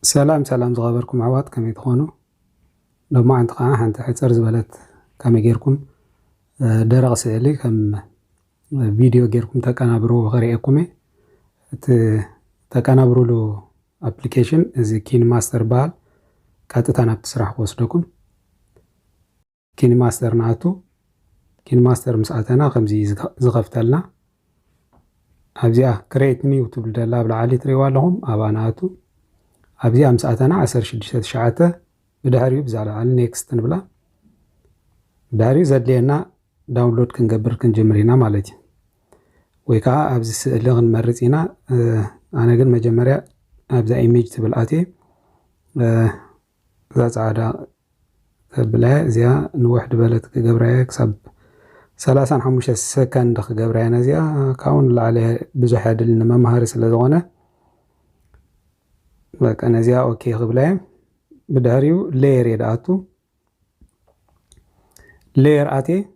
سلام زغبركم عوات كم يتخونوا لو ما عند قاعة حنت حتر زبالت كم يجيركم درغ سألي كم فيديو جيركم تكنابرو غريقكمي تكنابرو له application زي كين ماستر بال كاتتانا بتسرح وصلكم كين ماستر ناتو كين ماستر مساعتنا خمزي زغفتلنا أبزيا كريت نيو تبدأ بالعالي تريوا لهم أباناتو أبزيا مساعتنا 16 شعاته بدهاريو بزعل على نيكست نبلا بدهاريو زاد لينا داونلود كنقبر كنجمرينا مالتي ويكا أبز اللغن مرتينا أنا قل مجمريا أبزا إيميج تبلاتي ذات عادة بلا زيا نوحد بلد كقبرايا كسب 35 سكند كقبرايا نزيا كاون اللي عليه بزح عدل إنما مهارس اللذغونة بك أنا زيا أوكي قبلاي بدهاريو لير يداتو لير آتي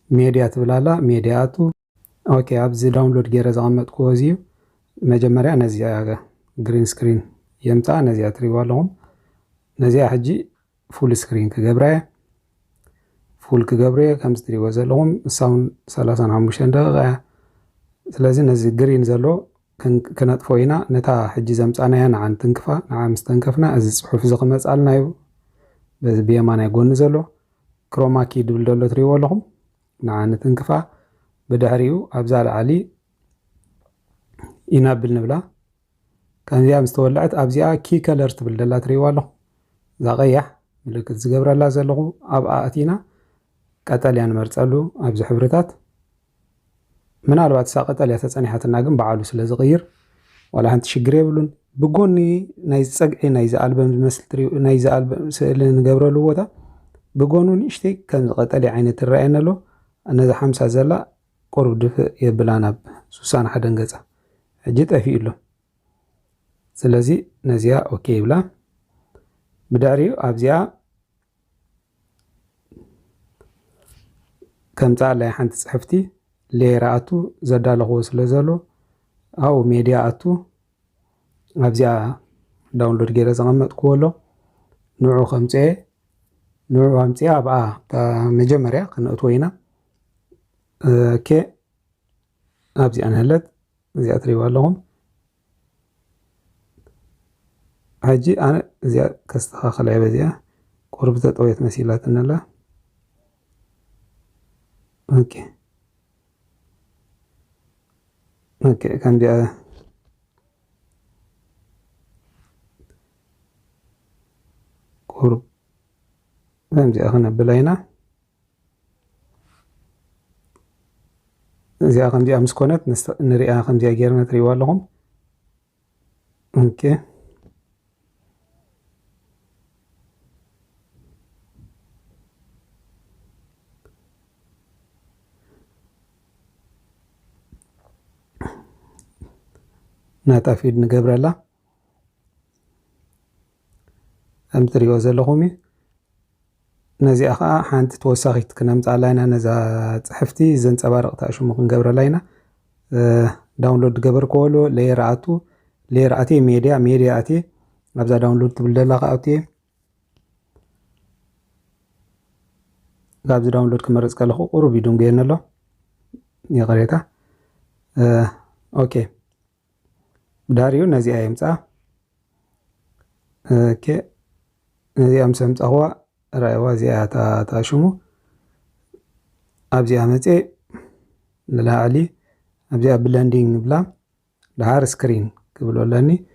ميديا تبلالا ميدياتو أوكي أبز داونلود جيرز عمت كوزيو مجمريا نزيا جرين سكرين يمتع نزيا تريوالهم نزيا حجي فول سكرين كقبرايا فول كقبرايا كمز تريوازلهم الساون 35 دقيقة سلازي نزي جرين زلو كانت فوينا نتا حجي زمصانا يانا عن تنكفا نعم مستنكفنا از صحف زقمص علنايو بز بيمانا يغون زلو كروما كي دبلدلو تريوالهم نعم تنكفا بدهريو ابزال علي ينابل نبلا كان زيا مستولعت ابزيا كي كلر تبلدلا تريوالهم زغيح ملكت زغبر الله زلو اباتينا قتاليان مرصلو ابز حبرتات ምናልባት ሳቀጠል ያተጸኒሐትና ግን በዓሉ ስለዝغير ولا አንተ ሽግር ይብሉን ብጎኒ ናይ ጸግዒ ናይ ዘአልበም ዝመስል ናይ ዘአልበም ስእሊ ንገብረሉ ቦታ ብጎኑ ንሽቲ ከም ዝቀጠል ዓይነት ረአየነሎ እነዚ 50 ዘላ ቁርብ ድፍ የብላና 61 ገጻ እጅ ጠፊኢሎ ስለዚ ነዚያ ኦኬ ይብላ ብዳሪው አብዚያ ከምፃ ላይ ሓንቲ ጽሕፍቲ ليراتو زدالغو سلازلو او ميديا اتو ابزيا داونلود غير زغمت كولو نوعو 50 ابا تا مجمريا كنوتوينا كي ابزي انا هلت زي اتريوالهم هاجي انا زي كستخاخل عبزيا قربته طويت مسيلاتنا لا اوكي اوكي كان دي قرب زي اخنا بلاينا زي اخنا دي امس كونت نريا خم دي غيرنا تريوال لهم اوكي ناتافيد نقبرلا امتريو زلخومي نزي اخا حانت توساخيت كنمص علينا نزا صحفتي زنصبارق تاشو مخن قبرلاينا داونلود قبر كولو ليراتي ميدياتي ابزا داونلود تبللا قاوتي غابز داونلود كمرص كلخو قرب فيديو غينلو يا قريتا اوكي داريو نزي ايمصا كي نزي امسمصا هو رايوا زياتا تاشمو ابزي امصي للاعلي ابزي بلندينغ بلا دهار سكرين كبلولاني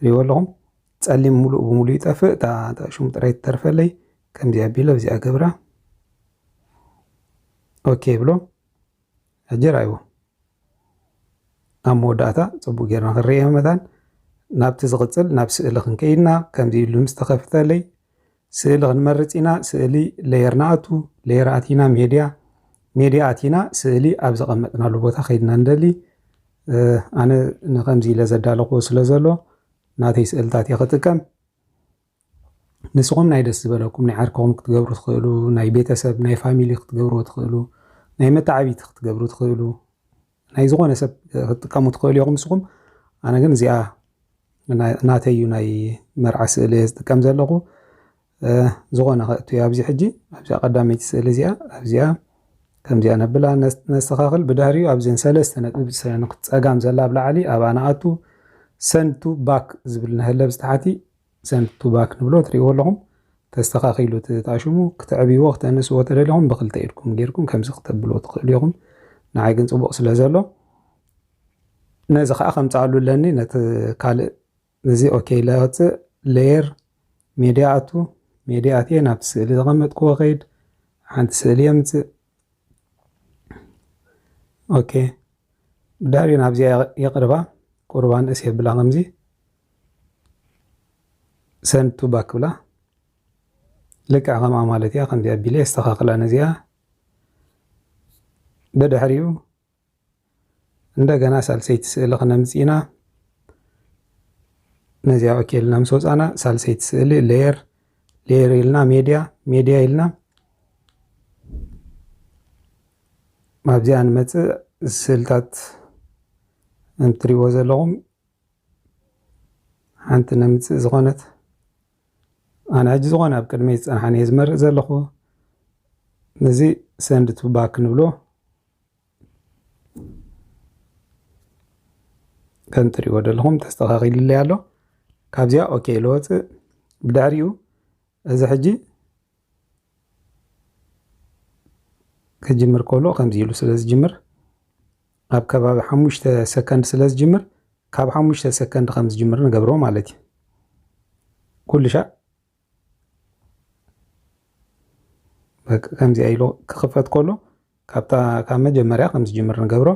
ريولهم تصليم مولو بمولو يطفئ تاشم طريت ترفلي كم زي ابيلا بزي اغبرا اوكي بلو اجر ايوه أمو داتا صبو غيرنا خريه مثلا نابت زغصل ناب سئل خنكينا كم دي لو مستخفت لي سئل غنمرصينا سئلي ليرناتو ليراتينا ميدياتينا سئلي ابز قمطنا له بوتا خيدنا ندلي انا نخمزي لزدالقو سلازلو ناتي سئلتاتي خطكم ንስኹም ናይ ደስ ዝበለኩም ናይ ዓርክኹም ክትገብሩ ትኽእሉ፣ ናይ ቤተሰብ ናይ ፋሚሊ ክትገብሩ ትኽእሉ፣ ናይ መታዓቢት ክትገብሩ ትኽእሉ፣ ናይ ዝኾነ ሰብ ክትጥቀሙ ትኽእሉ ኢኹም ንስኹም። ኣነ ግን እዚኣ ናተዩ ናይ መርዓ ስእሊ ዝጥቀም ዘለኹ ዝኾነ ከእቱ ኣብዚ ሕጂ ኣብዚኣ ቀዳመይቲ ስእሊ እዚኣ ኣብዚኣ ከምዚኣ ነብላ ነስተኻኽል ብድሕሪኡ ኣብዘን 3 ነጥቢ ፀጋም ዘላ ብላዕሊ ኣብኣ ንኣቱ ሰንድ ቱ ባክ ዝብል ንህለብ ዝተሓቲ ሰንድ ቱ ባክ ንብሎ ትሪእዎ ኣለኹም። ተስተኻኺሉ ተጣሽሙ ክትዕብይዎ ክተንስዎ ተደሊኹም ብክልተ ኢድኩም ጌርኩም ከምዚ ክተብልዎ ትኽእሉ ኢኹም። ንዓይ ግን ፅቡቕ ስለ ዘሎ ነዚ ከዓ ከምፃኣሉለኒ ነቲ ካልእ እዚ ኦኬ ለወፅእ ሌየር ሜድያ ኣቱ ሜድያ ኣትየ ናብቲ ስእሊ ዘቐመጥክዎ ከይድ ሓንቲ ስእሊ የምፅእ ኦኬ ብድሕሪኡ ናብዚኣ የቕርባ ቁርባ ንእስ የብላ ከምዚ ሰንድ ቱ ባክ ብላ ልክዕ ከምኣ ማለት እያ። ከምዚ ኣቢለ የስተኻኽላ ነዚኣ ብድሕሪኡ እንደገና ሳልሰይቲ ስእሊ ክነምፅእ ኢና ነዚኣ ኦኬ ኢልና ምስ ወፃና ሳልሰይቲ ስእሊ ሌየር ሌየር ኢልና ሜድያ ኢልና ኣብዚኣ ንመፅእ ስእልታት እንትሪእዎ ዘለኹም ሓንቲ ነምፅእ ዝኾነት ኣነ ሕጂ ዝኾነ ኣብ ቅድመ ዝፀንሓኒ እየ ዝመርእ ዘለኹ ነዚ ሰንድ ቱ ባክ ንብሎ ከም ትሪእዎ ዘለኹም ተስተኻኺልለይ ኣሎ። ካብዚኣ ኦኬ ለወፅእ ብድሕሪኡ እዚ ሕጂ ክጅምር ከሎ ከምዚ ኢሉ ስለ ዝጅምር ኣብ ከባቢ 5 ሰከንድ ስለ ዝጅምር ካብ 5 ሰከንድ ከም ዝጅምር ንገብሮ ማለት እዩ። ኩሉ ሻዕ ከምዚኣ ኢሉ ክኽፈት ከሎ ካብ መጀመርያ ከም ዝጅምር ንገብሮ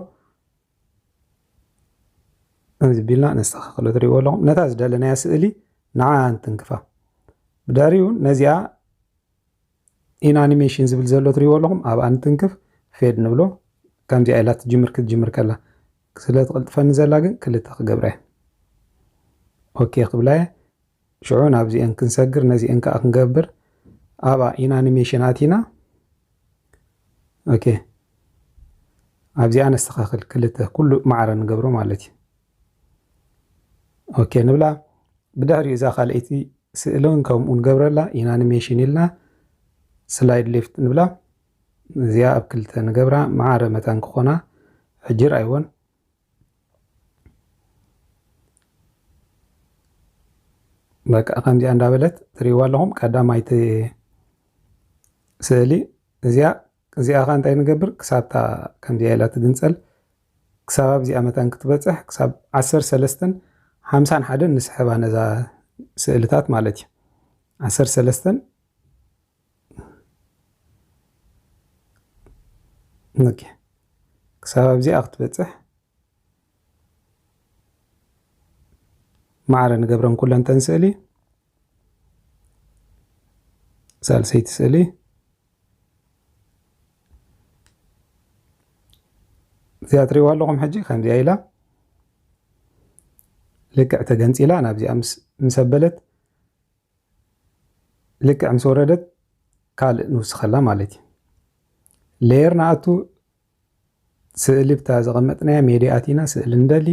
ከምዚ ቢልና ነስተኻኽሎ ትሪእዎ ኣለኹም። ነታ ዝደለናያ ስእሊ ንዓ እንትንክፋ ብድሕሪኡ ነዚኣ ኢንኣኒሜሽን ዝብል ዘሎ ትሪእዎ ኣለኹም። ኣብኣ እንትንክፍ ፌድ ንብሎ ከምዚኣ ኢላ ክትጅምር ከላ ስለ ትቕልጥፈኒ ዘላ ግን ክልተ ክገብራ እየ ኦኬ ክብላየ ሽዑ ናብዚአን ክንሰግር ነዚአን ከዓ ክንገብር ኣብኣ ኢንኣኒሜሽን ኣቲና ኦኬ ኣብዚኣ ነስተኻኽል ክልተ ኩሉ ማዕረ ንገብሮ ማለት እዩ። ኦኬ ንብላ ብድሕሪኡ እዛ ካልአይቲ ስእሊ ከምኡ ንገብረላ ኢንኣኒሜሽን ኢልና ስላይድ ሌፍት ንብላ እዚኣ ኣብ ክልተ ንገብራ ማዕረ መጠን ክኾና ሕጂ ርኣይዎን በቃ ከምዚኣ እንዳበለት ትሪእዋ ኣለኹም። ቀዳማይቲ ስእሊ እዚኣ ካ እንታይ ንገብር ክሳብታ ከምዚኣ ኢላ ትግንፀል ክሳብ ኣብዚኣ መጠን ክትበፅሕ ክሳብ 13 51 ንስሕባ ነዛ ስእልታት ማለት እዩ 13 ኦኬ ክሳብ ኣብዚኣ ክትበፅሕ ማዕረ ንገብረን ኩለን ተን ስእሊ ሳልሰይቲ ስእሊ እዚኣ ትሪእዋ ኣለኹም። ሕጂ ከምዚኣ ኢላ ልክዕ ተገንፂላ ናብዚኣ ምስ ኣበለት ልክዕ ምስ ወረደት ካልእ ንውስኸላ ማለት እዩ። ሌየር ንኣቱ ስእሊ ብታ ዘቐመጥናያ ሜድያ ኣቲና ስእሊ እንደሊ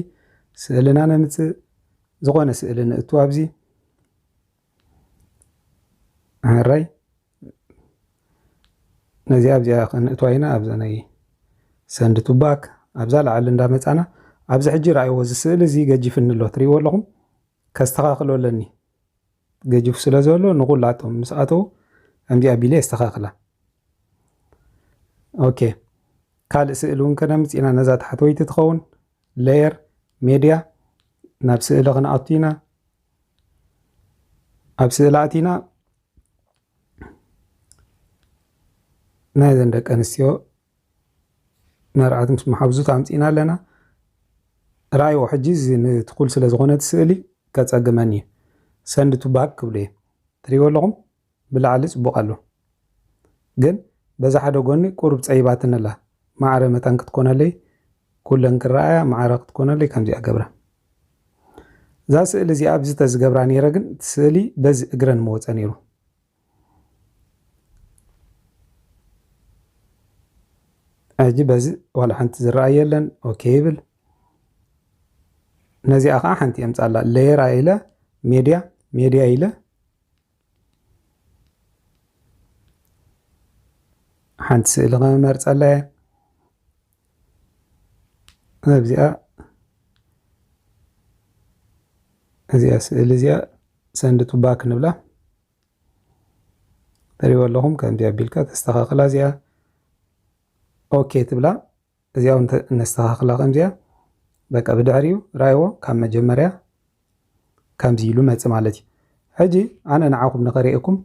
ስእልና ነምፅእ ዝኾነ ስእሊ ንእቱ ኣብዚ ሃራይ ነዚኣ ኣብዚኣ ክንእትዋ ኢና ኣብዛ ናይ ሰንድ ቱ ባክ ኣብዛ ላዓሊ እንዳመፃና ኣብዚ ሕጂ ራእይዎ እዚ ስእሊ እዚ ገጂፍኒ ኣሎ ትሪእዎ ኣለኹም። ከስተኻኽለለኒ ገጂፉ ስለ ዘሎ ንኹላቶም ምስ ኣተው ከምዚኣ ኣቢለ የስተኻኽላ ኦኬ ካልእ ስእሊ እውን ከነምፅ ኢና ነዛ ታሕተወይቲ ትኸውን ሌየር ሜድያ ናብ ስእሊ ክንኣቱ ኢና ኣብ ስእሊ ኣቲና ናይ ዘን ደቂ ኣንስትዮ መርዓት ምስ መሓብዙ ኣምፂና ኣለና ራእይዎ ሕጂ እዚ ንትኩል ስለ ዝኾነት ስእሊ ከፀግመኒ እዩ ሰንድ ቱ ባክ ክብሎ እየ ትሪእዎ ኣለኹም። ብላዕሊ ፅቡቕ ኣሎ ግን በዛ ሓደ ጎኒ ቁርብ ፀይባትን ኣላ ማዕረ መጠን ክትኮነለይ ኩለን ክረኣያ ማዕረ ክትኮነለይ ከምዚኣ ገብራ እዛ ስእሊ እዚኣ ኣብዚ ተዝገብራ ነይረ ግን እቲ ስእሊ በዚ እግረን መወፀ ነይሩ ሕጂ በዚ ዋላ ሓንቲ ዝረኣይ የለን ኦኬ ይብል ነዚኣ ከዓ ሓንቲ የምፃላ ሌየር ኢለ ሜድያ ኢለ ሓንቲ ስእሊ ከመርፀላ እዚኣ ስእሊ እዚኣ ሰንድ ቱ ባክ ንብላ ተሪእዎ ኣለኹም ከምዚ ኣቢልካ ተስተኻኽላ እዚኣ ኦኬ ትብላ እዚኣ ነስተኻኽላ ከምዚኣ በቃ ብድሕሪኡ ራይዎ ካብ መጀመርያ ከምዚ ኢሉ መፅእ ማለት እዩ ሕጂ ኣነ ንዓኹም ንኸሪአኩም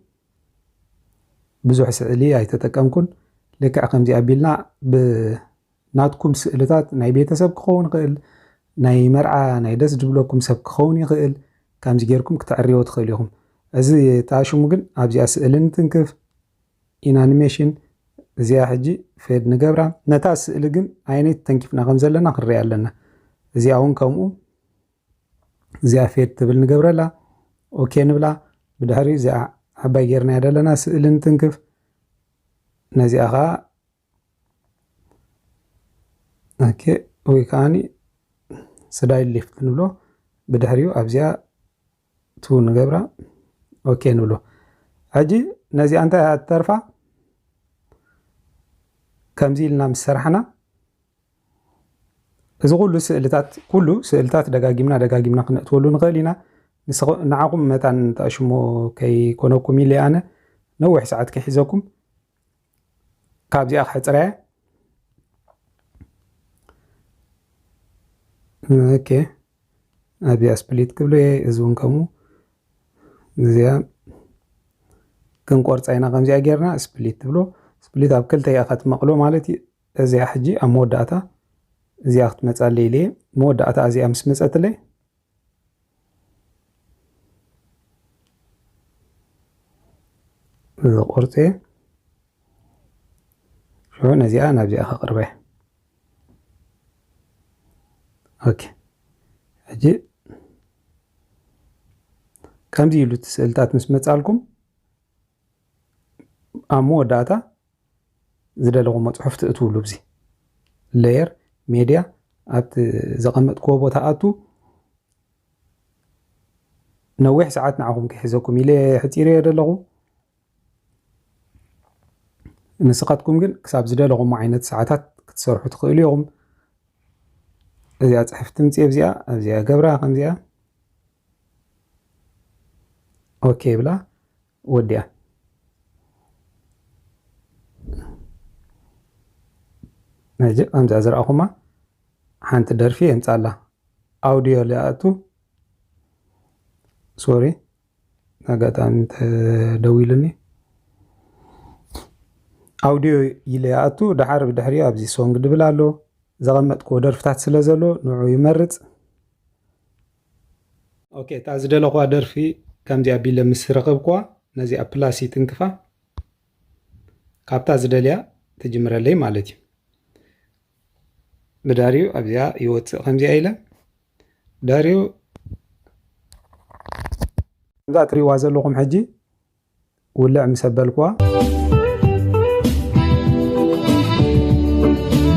ብዙሕ ስእሊ ኣይተጠቀምኩን ልክዕ ከምዚ ኣቢልና ብናትኩም ስእልታት ናይ ቤተሰብ ክኸውን ይኽእል ናይ መርዓ ናይ ደስ ዝብለኩም ሰብ ክኸውን ይኽእል ከምዚ ጌርኩም ክትዕርዮ ትኽእሉ ኢኹም እዚ ተኣሽሙ ግን ኣብዚኣ ስእሊ ንትንክፍ ኢንኣኒሜሽን እዚኣ ሕጂ ፌድ ንገብራ ነታ ስእሊ ግን ዓይነት ተንኪፍና ከም ዘለና ክንሪኣ ኣለና እዚኣ እውን ከምኡ እዚኣ ፌድ ትብል ንገብረላ ኦኬ ንብላ ብድሕሪ እዚኣ ዓባይ ጌርና ዘለና ስእሊ ንትንክፍ ነዚኣ ከዓ ኦኬ ወይ ከዓኒ ስዳይ ሊፍት ንብሎ ብድሕሪኡ ኣብዚኣ ቱ ንገብራ ኦኬ ንብሎ ሕጂ ነዚኣ እንታይ ኣተርፋ ከምዚ ኢልና ምስ ሰራሕና እዚ ኩሉ ስእልታት ደጋጊምና ክነእትወሉ ንኽእል ኢና ንዓኹም መጠን ተኣሽሞ ከይኮነኩም ኢለ ኣነ ነዊሕ ሰዓት ክሒዘኩም ካብዚኣ ክሕፅረየ ኦኬ ኣብዚኣ ስፕሊት ክብሎ እዚ እውን ከምኡ እዚኣ ክንቆርፃ ኢና ከምዚኣ ጌርና ስፕሊት ትብሎ ስፕሊት ኣብ ክልተ ኢኻ ትመቕሎ ማለት እዩ እዚኣ ሕጂ ኣብ መወዳእታ እዚኣ ክትመፃለይ ኢለ መወዳእታ እዚኣ ምስ መፀትለይ እዚ ቆርፀ شو ነዚኣ ናብዚኣ ከቅርበ ኦኬ ሕጂ ከምዚ ኢሉ ስእልታት ምስ መፃልኩም ኣብ መወዳእታ ዝደለኹም መፅሑፍ ትእትውሉ ብዚ ሌየር ሜድያ ኣብቲ ዘቐመጥክዎ ቦታ ኣቱ ነዊሕ ሰዓት ንዓኹም ክሕዘኩም ኢለ ሕፂረዮ ዘለኹ ንስኻትኩም ግን ክሳብ ዝደለኹም ዓይነት ሰዓታት ክትሰርሑ ትኽእሉ ኢኹም እዚኣ ፅሕፍቲ ምፅእ ኣብዚኣ ገብራ ከምዚኣ ኦኬ ብላ ወዲያ ነጂ ከምዚኣ ዝረኣኹማ ሓንቲ ደርፊ የምፃላ ኣውድዮ ሊኣቱ ሶሪ ኣጋጣሚ ተደዊሉኒ ኣውድዮ ይለኣቱ ድሓር ብድሕሪኡ ኣብዚ ሶንግ ድብል ኣሎ ዘቐመጥክዎ ደርፍታት ስለ ዘሎ ንዑ ይመርፅ ኦኬ እታ ዝደለኽዋ ደርፊ ከምዚ ኣቢለ ምስ ረኸብክዋ ነዚኣ ፕላስ ትንክፋ ካብታ ዝደልያ ትጅምረለይ ማለት እዩ ብዳሪኡ ኣብዚኣ ይወፅእ ከምዚኣ ኢለ ዳሪኡ እዛ እትሪእዋ ዘለኹም ሕጂ ውልዕ ምስ ኣበልክዋ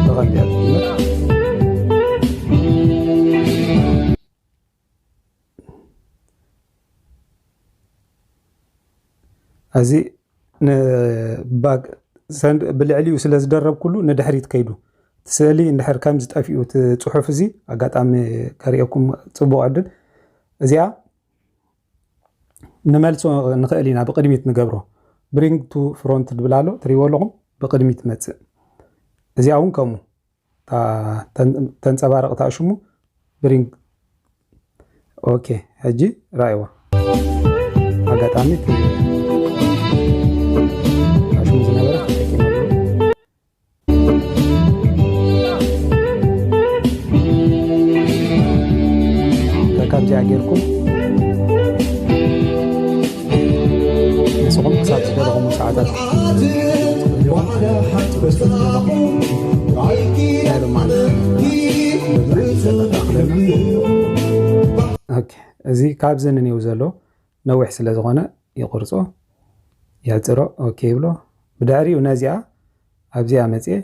ብኸምዚኣ ትጅምር እዚ ብልዕሊኡ ስለ ዝደረብ ኩሉ ንድሕሪት ከይዱ ትስእሊ እንድሕር ከምዚ ጠፊኡ ትፅሑፍ እዚ ኣጋጣሚ ከሪአኩም ፅቡቅ ዕድል እዚኣ ንመልሶ ንኽእል ኢና ብቅድሚት ንገብሮ ብሪንግ ቱ ፍሮንት ድብል ኣሎ ትሪእዎ ኣለኹም ብቅድሚት መፅእ እዚኣ እውን ከምኡ ተንፀባረቕ ተኣሽሙ ብሪንግ ኦኬ ሕጂ ራእይዋ ኣጋጣሚ ተኣሽሙ ዝነበረ ከምዚኣ ጌርኩም ንስኹም ክሳብ ዝደለኹም ሰዓታት እዚ ካብዚ ንኔው ዘሎ ነዊሕ ስለ ዝኾነ ይቁርፆ ያፅሮ ኦኬ ብሎ ብድሕሪኡ ነዚኣ ኣብዚኣ መፅእ